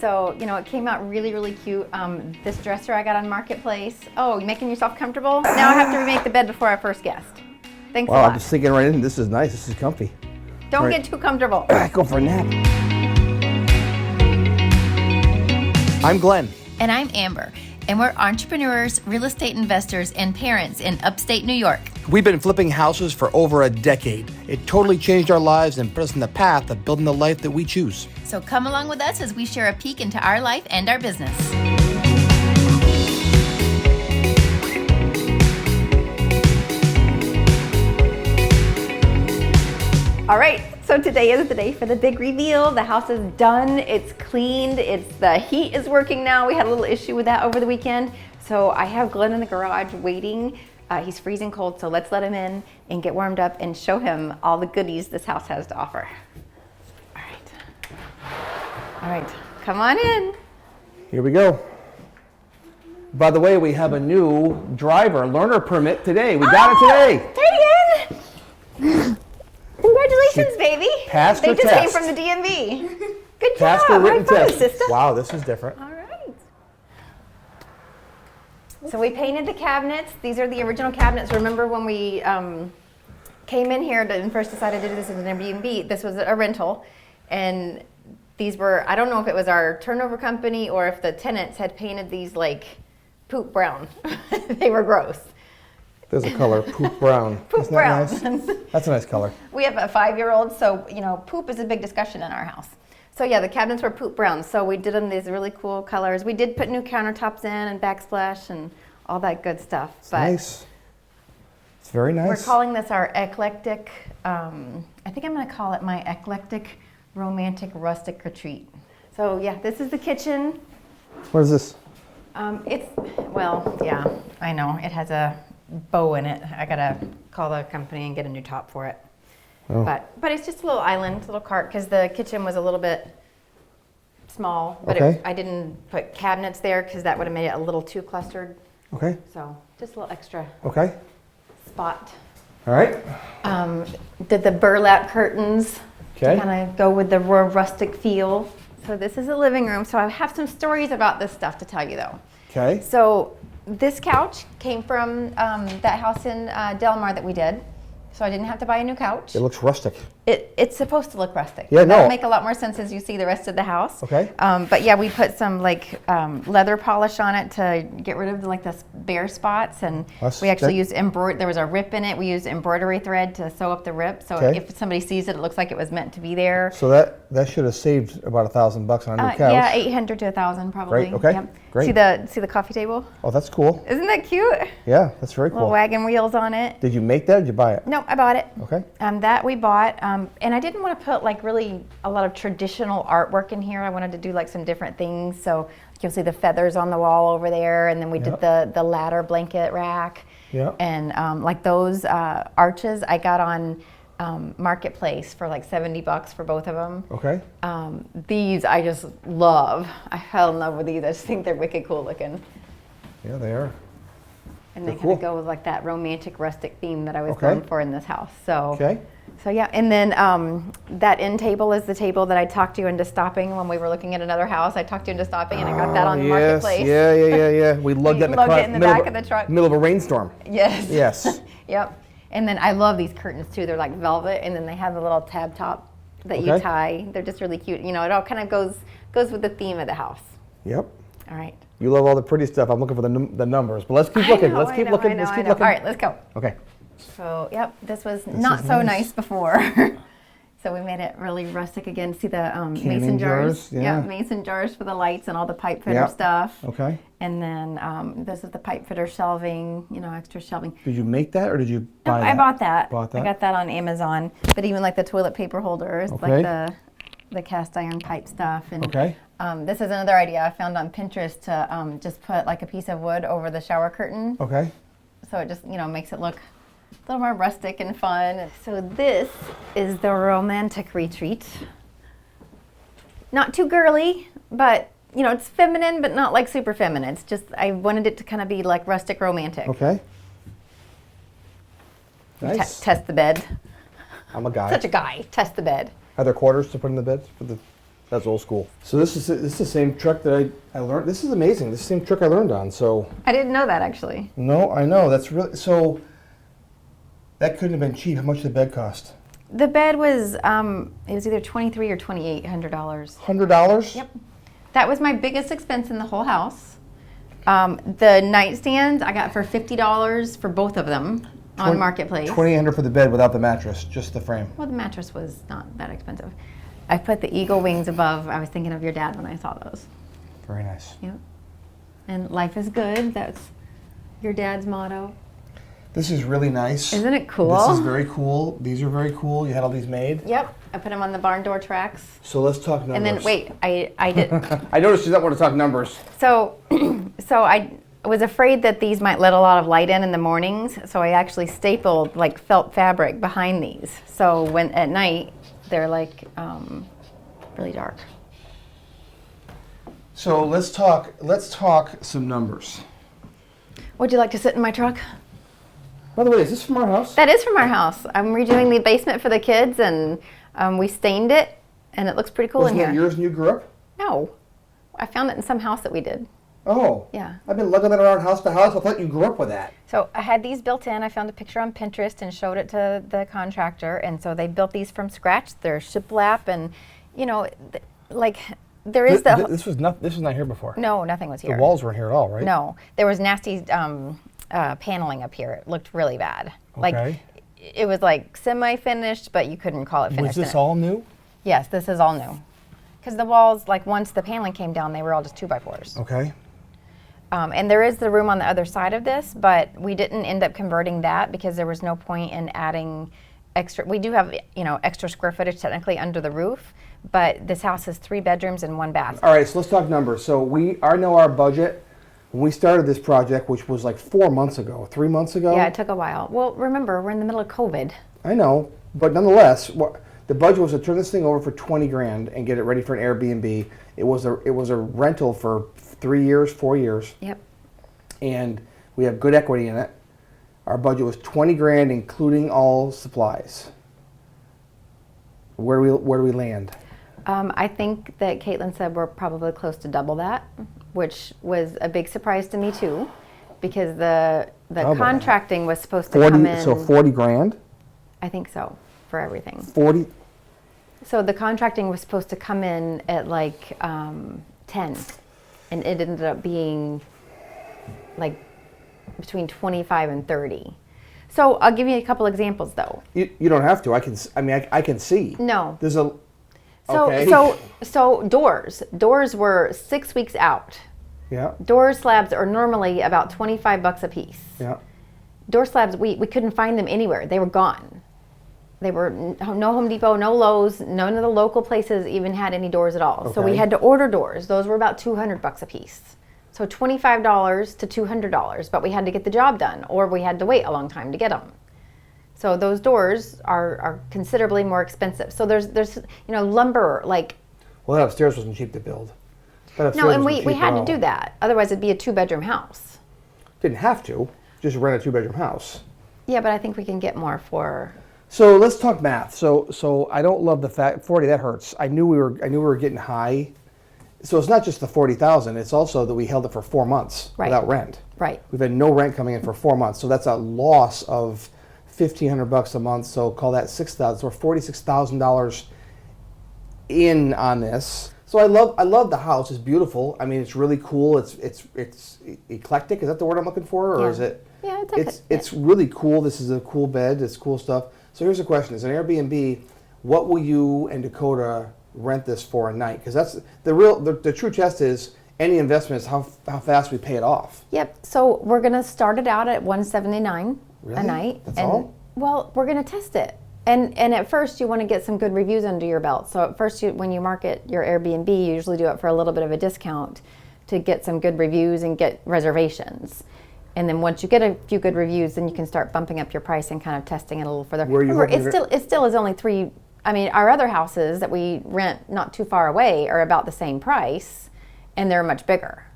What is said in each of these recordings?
So, you know, it came out really, really cute. This dresser I got on Marketplace. Oh, you making yourself comfortable? Now I have to remake the bed before our first guest. Thanks a lot. I'm just sinking right in. This is nice. This is comfy. Don't get too comfortable. Go for a nap. I'm Glenn. And I'm Amber. And we're entrepreneurs, real estate investors, and parents in upstate New York. We've been flipping houses for over a decade. It totally changed our lives and put us on the path of building the life that we choose. So come along with us as we share a peek into our life and our business. All right, so today is the day for the big reveal. The house is done, it's cleaned, the heat is working now. We had a little issue with that over the weekend. So I have Glenn in the garage waiting. He's freezing cold, so let's let him in and get warmed up and show him all the goodies this house has to offer. All right, come on in. Here we go. By the way, we have a new driver learner permit today. We got it today. Megan! Congratulations, baby. Passed they her just test. came from the DMV. Good Passed job. her written High five, test. sister. Wow, this is different. All right. So we painted the cabinets. These are the original cabinets. Remember when we came in here and first decided to do this as an Airbnb, this was a rental. And these were, I don't know if it was our turnover company or if the tenants had painted these like poop brown. They were gross. There's a color, poop brown. Poop Isn't brown. that nice? That's a nice color. We have a 5-year-old, so you know, poop is a big discussion in our house. So yeah, the cabinets were poop brown. So we did them these really cool colors. We did put new countertops in and backsplash and all that good stuff. It's nice. It's very nice. We're calling this our eclectic. I think I'm going to call it my eclectic romantic rustic retreat. So yeah, this is the kitchen. What is this? Well, yeah, I know it has a bow in it. I gotta call the company and get a new top for it. Oh. But it's just a little island, a little cart, because the kitchen was a little bit small. But Okay. I didn't put cabinets there because that would have made it a little too clustered. Okay. So just a little extra Okay. spot. All right. Did the burlap curtains Okay. to kind of go with the more rustic feel. So this is a living room. So I have some stories about this stuff to tell you though. Okay. So this couch came from that house in Del Mar that we did. So I didn't have to buy a new couch. It looks rustic. It's supposed to look rustic. Yeah, no. That'll make a lot more sense as you see the rest of the house. Okay. But yeah, we put some like leather polish on it to get rid of like the bare spots, and we actually used there was a rip in it. We used embroidery thread to sew up the rip, so if somebody sees it, it looks like it was meant to be there. So that should have saved about $1,000 on a new couch. Yeah, 800 to 1,000 probably. Great. Okay. Yep. Great. See the coffee table? Oh, that's cool. Isn't that cute? Yeah, that's very cool. Little wagon wheels on it. Did you make that or did you buy it? No, I bought it. Okay. That we bought, and I didn't want to put like really a lot of traditional artwork in here. I wanted to do like some different things. So you'll see the feathers on the wall over there, and then we did the ladder blanket rack. Yeah. And like those arches I got on Marketplace for like $70 for both of them. Okay. These I just love. I fell in love with these. I just think they're wicked cool looking. Yeah, they are. And They're they kind of cool. go with like that romantic rustic theme that I was going for in this house. So, Okay. so yeah, and then that end table is the table that I talked you into stopping when we were looking at another house. I talked you into stopping, and I got that on Marketplace. Yeah. We lugged that in the lugged car. it in the back of the truck. Middle of a rainstorm. Yes. Yes. Yep. And then I love these curtains too. They're like velvet, and then they have the little tab top that you tie. They're just really cute. You know, it all kind of goes with the theme of the house. Yep. All right. You love all the pretty stuff. I'm looking for the numbers, but let's keep looking. Let's keep looking. Let's keep looking. All right, let's go. Okay. So, yep, this was not so nice before. So we made it really rustic again. See the mason jars? Yeah. Mason jars for the lights and all the pipe fitter stuff. Okay. And then this is the pipe fitter shelving, extra shelving. Did you make that or did you buy that? I bought that. Bought that? I got that on Amazon. But even like the toilet paper holders, like the cast iron pipe stuff. And this is another idea I found on Pinterest to just put like a piece of wood over the shower curtain. Okay. So it just, makes it look a little more rustic and fun. So this is the romantic retreat. Not too girly, but it's feminine, but not like super feminine. It's just, I wanted it to kind of be like rustic romantic. Okay. Nice. Test the bed. I'm a guy. Such a guy. Test the bed. Are there quarters to put in the beds for the? That's old school. So this is the same truck that I learned. This is amazing. This is the same truck I learned on. So I didn't know that actually. no, I know that's really so. That couldn't have been cheap. How much did the bed cost? The bed was it was either $2,300 or $2,800. $100. Yep. That was my biggest expense in the whole house. The nightstands I got for $50 for both of them on Marketplace. $2,800 for the bed without the mattress, just the frame. Well, the mattress was not that expensive. I put the eagle wings above. I was thinking of your dad when I saw those. Very nice. Yep. And life is good. That's your dad's motto. This is really nice. Isn't it cool? This is very cool. These are very cool. You had all these made. Yep. I put them on the barn door tracks. So let's talk numbers. And then wait, I did. I noticed you don't want to talk numbers. So I was afraid that these might let a lot of light in the mornings. So I actually stapled like felt fabric behind these. So when at night they're like really dark. So let's talk some numbers. Would you like to sit in my truck? By the way, is this from our house? That is from our house. I'm redoing the basement for the kids, and we stained it, and it looks pretty cool Wasn't in that here. yours and you grew up? No, I found it in some house that we did. Oh. Yeah. I've been lugging that around house to house. I thought you grew up with that. So I had these built in. I found a picture on Pinterest and showed it to the contractor, and so they built these from scratch. They're shiplap, and you know, like there is This was not here before. No, nothing was here. The walls weren't here at all, right? No, there was nasty paneling up here. It looked really bad. Okay. Like it was like semi-finished, but you couldn't call it finished. Was this all new? Yes, this is all new. Because the walls, like once the paneling came down, they were all just 2x4s. Okay. And there is the room on the other side of this, but we didn't end up converting that because there was no point in adding extra. We do have, extra square footage technically under the roof, but this house has 3 bedrooms and 1 bath. All right, so let's talk numbers. So I know our budget when we started this project, which was like 4 months ago, 3 months ago. Yeah, it took a while. Well, remember, we're in the middle of COVID. I know, but nonetheless, the budget was to turn this thing over for $20,000 and get it ready for an Airbnb. It was a rental for 3 years, 4 years. Yep. And we have good equity in it. Our budget was $20,000, including all supplies. Where do we land? I think that Caitlin said we're probably close to double that, which was a big surprise to me too, because the contracting was supposed to come in. So $40,000. I think so, for everything. 40. So the contracting was supposed to come in at like 10, and it ended up being like between 25 and 30. So I'll give you a couple examples though. You don't have to. I can see. No. There's a. So Okay. so doors were 6 weeks out. Yeah. Door slabs are normally about $25 a piece. Yeah. Door slabs, we couldn't find them anywhere. They were gone. They were no Home Depot, no Lowe's, none of the local places even had any doors at all. So we Okay. had to order doors. Those were about $200 a piece. So $25 to $200, but we had to get the job done, or we had to wait a long time to get them. So those doors are considerably more expensive. So there's lumber, like. Well, that upstairs wasn't cheap to build. No, and we had to do that. Otherwise, it'd be a 2-bedroom house. Didn't have to. Just rent a 2-bedroom house. Yeah, but I think we can get more for. So let's talk math. So I don't love the fact 40. That hurts. I knew we were getting high. So it's not just the 40,000. It's also that we held it for 4 months without rent. Right. We've had no rent coming in for 4 months. So that's a loss of $1,500 a month. So call that $6,000. So we're $46,000 in on this. So I love the house. It's beautiful. I mean, it's really cool. It's eclectic. Is that the word I'm looking for, or is it? Yeah, it's really cool. This is a cool bed. It's cool stuff. So here's the question: as an Airbnb, what will you and Dakota rent this for a night? Because that's the true test is any investment is how fast we pay it off. Yep. So we're gonna start it out at $179 Really? a night. That's all? Well, we're gonna test it. And at first you want to get some good reviews under your belt. So at first when you market your Airbnb, you usually do it for a little bit of a discount to get some good reviews and get reservations. And then once you get a few good reviews, then you can start bumping up your price and kind of testing it a little further. Remember, it still is only 3. I mean, our other houses that we rent not too far away are about the same price, and they're much bigger.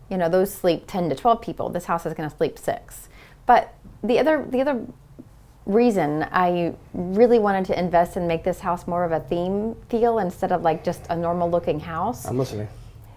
Those sleep 10 to 12 people. This house is going to sleep 6. But the other reason I really wanted to invest and make this house more of a theme feel instead of like just a normal looking house. I'm listening.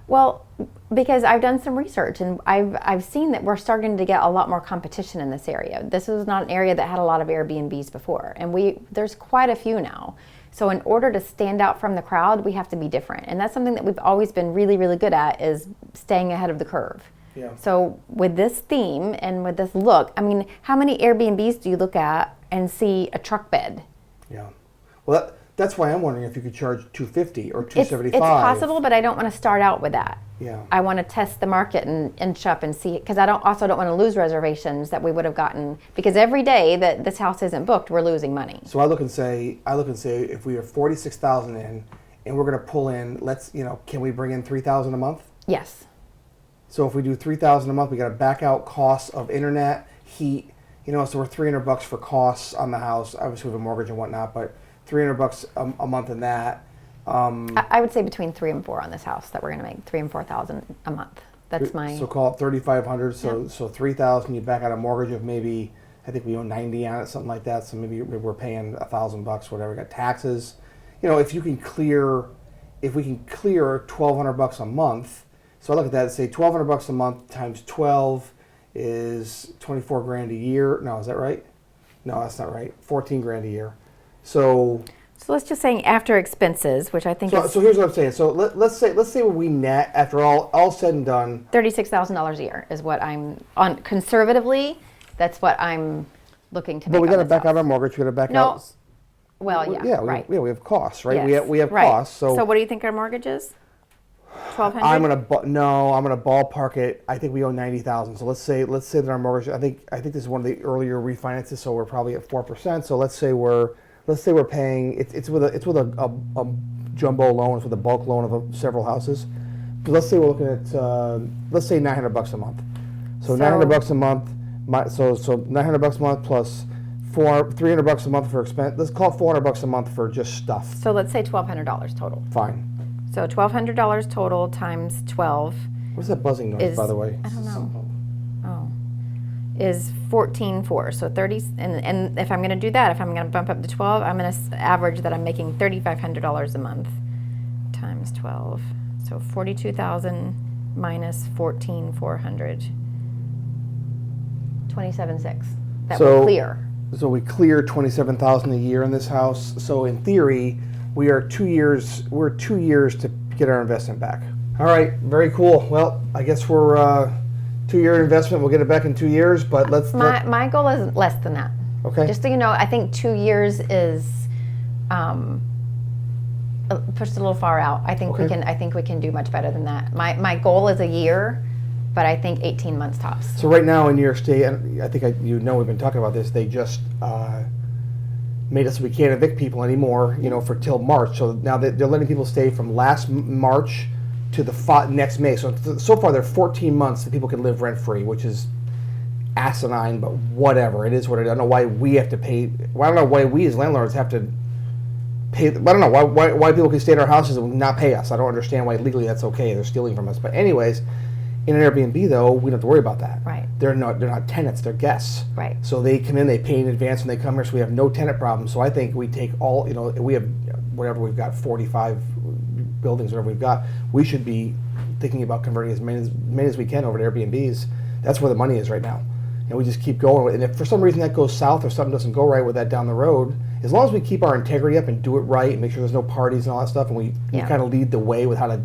Well, because I've done some research and I've seen that we're starting to get a lot more competition in this area. This is not an area that had a lot of Airbnbs before, and there's quite a few now. So in order to stand out from the crowd, we have to be different. And that's something that we've always been really, really good at, is staying ahead of the curve. Yeah. So with this theme and with this look, I mean, how many Airbnbs do you look at and see a truck bed? Yeah. Well, that's why I'm wondering if you could charge $250 or $275. It's possible, but I don't want to start out with that. Yeah. I want to test the market and inch up and see, because I don't want to lose reservations that we would have gotten, because every day that this house isn't booked, we're losing money. So I look and say if we are 46,000 in and we're going to pull in, can we bring in 3,000 a month? Yes. So if we do 3,000 a month, we got to back out costs of internet, heat, so we're $300 for costs on the house. Obviously we have a mortgage and whatnot, but $300 a month in that. I would say between 3 and 4 on this house that we're going to make, 3 and 4,000 a month. That's my. So call it 3,500. So 3,000. You back out a mortgage of maybe, I think we own 90 on it, something like that. So maybe we're paying $1,000, whatever. We got taxes. If we can clear $1,200 a month. So I look at that and say $1,200 a month times 12 is 24 grand a year. No, is that right? No, that's not right. 14 grand a year. So let's just say after expenses, which I think is. So here's what I'm saying. So let's say when we net after all said and done, $36,000 a year is what I'm on conservatively. That's what I'm looking to make. But we got to on this back house. out our mortgage. We got to back No. out. Well, yeah, Yeah, right. we have costs, right? Yes, We have right. costs. So what do you think our mortgage is? 1,200. I'm gonna ballpark it. I think we owe 90,000. So let's say that our mortgage. I think this is one of the earlier refinances. So we're probably at 4%. So let's say we're paying. It's with a jumbo loan. It's with a bulk loan of several houses. But let's say we're looking at let's say $900 a month. So $900 a month. So $900 a month plus $300 a month for expense. Let's call it $400 a month for just stuff. So let's say $1,200 total. Fine. So $1,200 total times 12 What's that buzzing noise, by the way? I don't know. Oh, is 14.4. So 30. And if I'm going to do that, if I'm going to bump up to 12, I'm going to average that I'm making $3,500 a month times 12. So 42,000 minus 14,400. 27,600. That will clear. So we clear $27,000 a year in this house. So in theory, we're 2 years to get our investment back. All right, very cool. Well, I guess we're 2-year investment. We'll get it back in 2 years, but my goal is less than that. Okay. Just so you know, I think 2 years is pushed a little far out. I think we can do much better than that. My goal is a year, but I think 18 months tops. So right now in New York State, and I think we've been talking about this. They just made it so we can't evict people anymore, for till March. So now they're letting people stay from last March to the next May. So far there are 14 months that people can live rent free, which is asinine, but whatever. It is what it is. I don't know why we have to pay. Well, I don't know why we as landlords have to pay. I don't know why people can stay in our houses and not pay us. I don't understand why legally that's okay. They're stealing from us. But anyways, in an Airbnb though, we don't have to worry about that. Right. They're not tenants. They're guests. Right. So they come in, they pay in advance when they come here. So we have no tenant problem. So I think we take all. We have whatever we've got, 45 buildings, whatever we've got. We should be thinking about converting as many as we can over to Airbnbs. That's where the money is right now. And we just keep going. And if for some reason that goes south or something doesn't go right with that down the road, as long as we keep our integrity up and do it right and make sure there's no parties and all that stuff, and we kind of lead the way with how to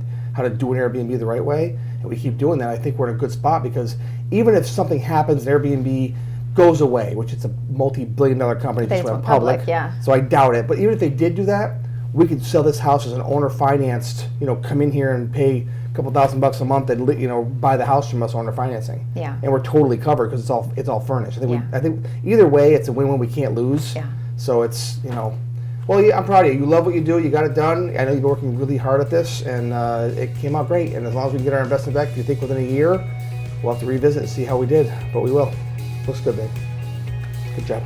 do an Airbnb the right way, and we keep doing that, I think we're in a good spot, because even if something happens, Airbnb goes away, which it's a multi-billion-dollar company They just went went public, public, yeah. So I doubt it. But even if they did do that, we could sell this house as an owner-financed, come in here and pay a couple $1,000 a month and buy the house from us owner financing. Yeah. And we're totally covered because it's all furnished. Yeah. I think either way it's a win-win. We can't lose. Yeah. So it's well, yeah, I'm proud of you. You love what you do. You got it done. I know you've been working really hard at this, and it came out great. And as long as we can get our investment back, if you think within a year, we'll have to revisit and see how we did. But we will. Looks good, babe. Good job.